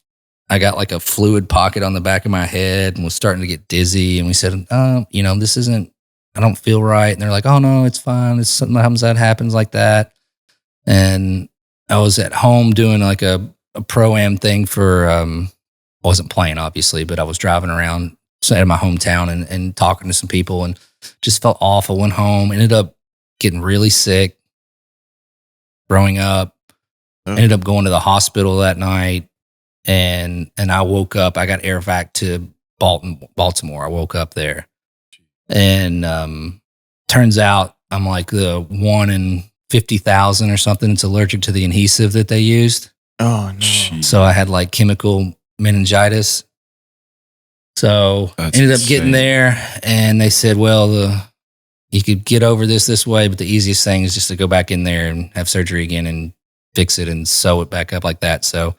got like a fluid pocket on the back of my head and was starting to get dizzy. And we said, this isn't, I don't feel right. And they're like, oh no, it's fine. It's sometimes that happens like that. And I was at home doing like a pro-am thing for, I wasn't playing obviously, but I was driving around in my hometown and talking to some people, and just felt awful. Went home, ended up getting really sick, throwing up, ended up going to the hospital that night. And I woke up, I got air vac to Baltimore. I woke up there, and turns out I'm like the 1 in 50,000 or something. It's allergic to the adhesive that they used. Oh no. Jeez. So I had like chemical meningitis. So ended up getting there, and they said, well, you could get over this way, but the easiest thing is just to go back in there and have surgery again and fix it and sew it back up like that. So I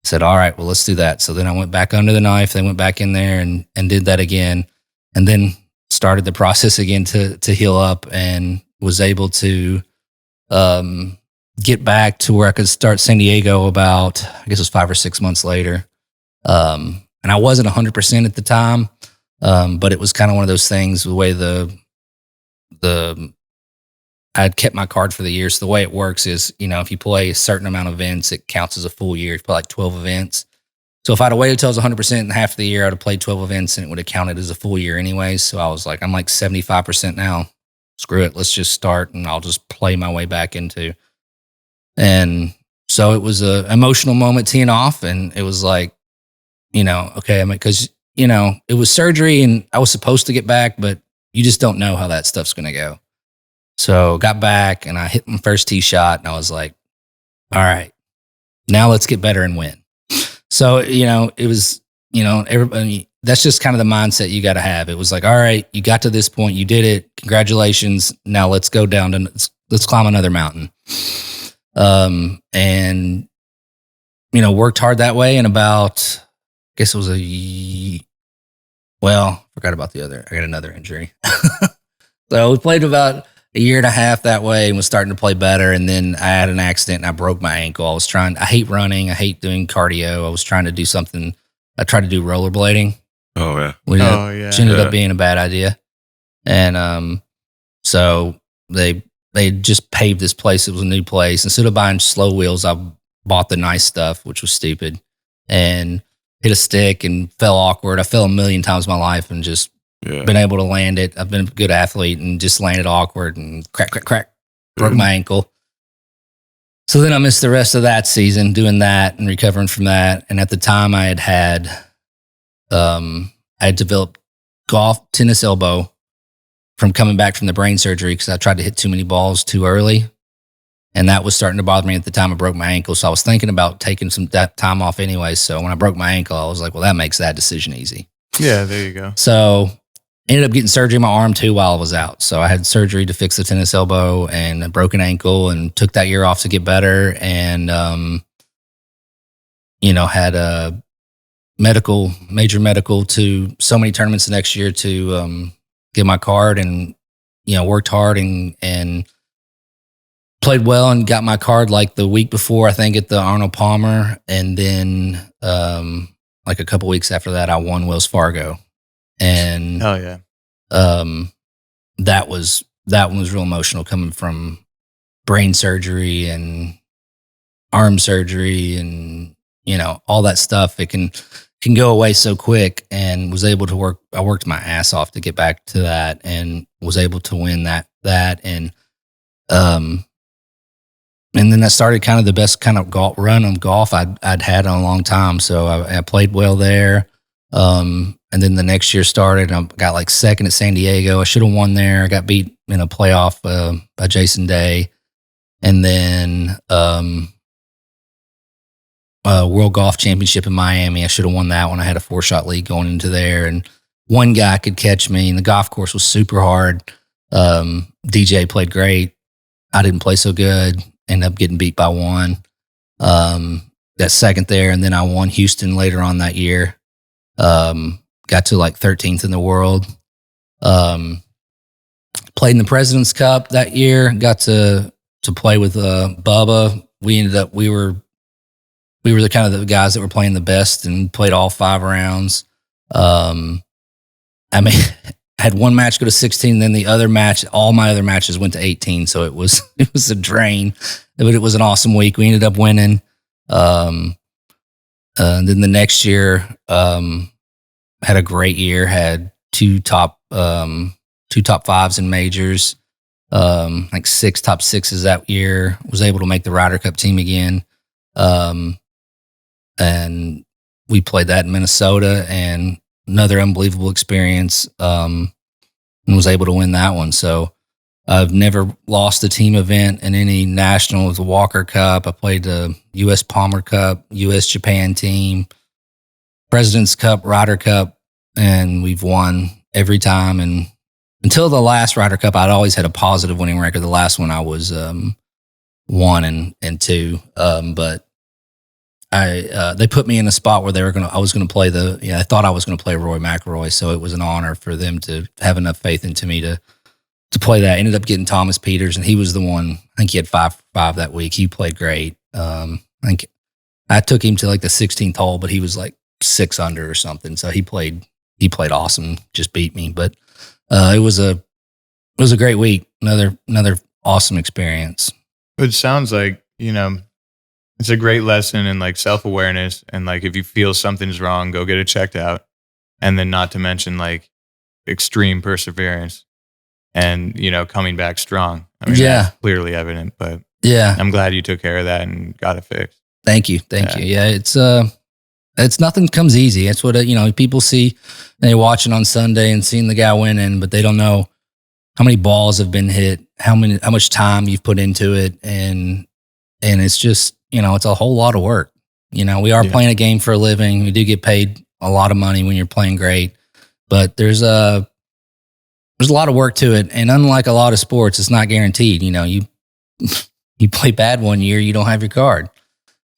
said, all right, well, let's do that. So then I went back under the knife. They went back in there and did that again, and then started the process again to heal up, and was able to get back to where I could start San Diego about, I guess it was 5 or 6 months later. And I wasn't 100% at the time, but it was kind of one of those things, the way I'd kept my card for the year. So the way it works is, if you play a certain amount of events, it counts as a full year. If you play like 12 events. So if I'd have waited till I was 100% in half the year, I'd have played 12 events and it would have counted as a full year anyways. So I was like, I'm like 75% now. Screw it. Let's just start and I'll just play my way back into. And so it was an emotional moment teeing off, and it was like, okay, because, it was surgery and I was supposed to get back, but you just don't know how that stuff's going to go. So got back and I hit my first tee shot, and I was like, all right, now let's get better and win. So, it was, everybody, that's just kind of the mindset you got to have. It was like, all right, you got to this point, you did it. Congratulations. Now let's go down to, let's climb another mountain. And, worked hard that way. And about, I guess it was forgot about I got another injury. So we played about a year and a half that way and was starting to play better. And then I had an accident and I broke my ankle. I hate running. I hate doing cardio. I was trying to do something. I tried to do rollerblading. Oh yeah. Which ended up being a bad idea. And So they just paved this place. It was a new place. Instead of buying slow wheels, I bought the nice stuff, which was stupid, and hit a stick and fell awkward. I fell a million times in my life and just been able to land it. I've been a good athlete and just landed awkward and crack, broke my ankle. So then I missed the rest of that season doing that and recovering from that. And at the time I had developed tennis elbow from coming back from the brain surgery because I tried to hit too many balls too early. And that was starting to bother me at the time I broke my ankle. So I was thinking about taking some time off anyway. So when I broke my ankle, I was like, well, that makes that decision easy. Yeah, there you go. So ended up getting surgery in my arm too while I was out. So I had surgery to fix the tennis elbow and a broken ankle and took that year off to get better. And, had a major medical to so many tournaments the next year to get my card, and, worked hard and played well and got my card like the week before, I think, at the Arnold Palmer. And then like a couple weeks after that, I won Wells Fargo. And oh yeah, that one was real emotional, coming from brain surgery and arm surgery and all that stuff. It can go away so quick, and was able to work. I worked my ass off to get back to that, and was able to win that and then that started kind of the best kind of run of golf I'd had in a long time. So I played well there. And then the next year started, I got like second at San Diego. I should have won there. I got beat in a playoff by Jason Day. And then World Golf Championship in Miami. I should have won that one. I had a 4-shot lead going into there, and one guy could catch me, and the golf course was super hard. DJ played great. I didn't play so good. Ended up getting beat by one. Got second there, and then I won Houston later on that year. Got to like 13th in the world. Played in the President's Cup that year. Got to play with Bubba. We were the kind of the guys that were playing the best and played all 5 rounds. Had one match go to 16, then all my other matches went to 18. So it was a drain, but it was an awesome week. We ended up winning. And then the next year, had a great year. Had two top 5s in majors, like 6 top 6s that year. Was able to make the Ryder Cup team again. And we played that in Minnesota, and another unbelievable experience, and was able to win that one. So I've never lost a team event in any national. The Walker Cup. I played the U.S. Palmer Cup, U.S. Japan team, President's Cup, Ryder Cup, and we've won every time. And until the last Ryder Cup, I'd always had a positive winning record. The last one I was 1 and 2, but they put me in a spot where I was going to play I thought I was going to play Roy McIlroy. So it was an honor for them to have enough faith into me to play that. Ended up getting Thomas Peters, and he was the one. I think he had 5 that week. He played great. I think I took him to like the 16th hole, but he was like 6 under or something. So he played awesome, just beat me. But it was a great week. Another awesome experience. It sounds like, it's a great lesson in like self-awareness, and like if you feel something's wrong, go get it checked out. And then not to mention like extreme perseverance and, coming back strong. I mean, that's clearly evident, but I'm glad you took care of that and got it fixed. Thank you. Yeah, it's nothing comes easy. It's what people see, and they're watching on Sunday and seeing the guy winning, but they don't know how many balls have been hit, how much time you've put into it, and it's just, it's a whole lot of work. We are playing a game for a living. We do get paid a lot of money when you're playing great, but there's a lot of work to it. And unlike a lot of sports, it's not guaranteed. You play bad one year, you don't have your card.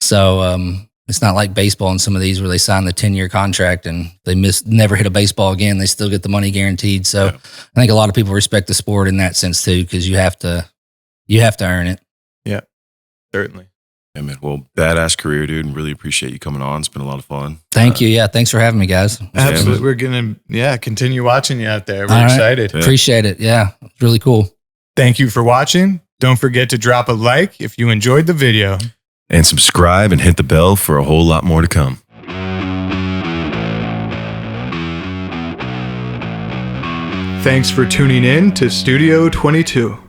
So, it's not like baseball and some of these where they sign the 10-year contract and they never hit a baseball again. They still get the money guaranteed. So I think a lot of people respect the sport in that sense too, because you have to earn it. Yeah, certainly. Yeah, man. Well, badass career, dude, and really appreciate you coming on. It's been a lot of fun. Thank you. Yeah, thanks for having me, guys. Absolutely. We're going to, continue watching you out there. We're excited. Yeah. Appreciate it. Yeah, it's really cool. Thank you for watching. Don't forget to drop a like if you enjoyed the video. And subscribe and hit the bell for a whole lot more to come. Thanks for tuning in to Studio 22.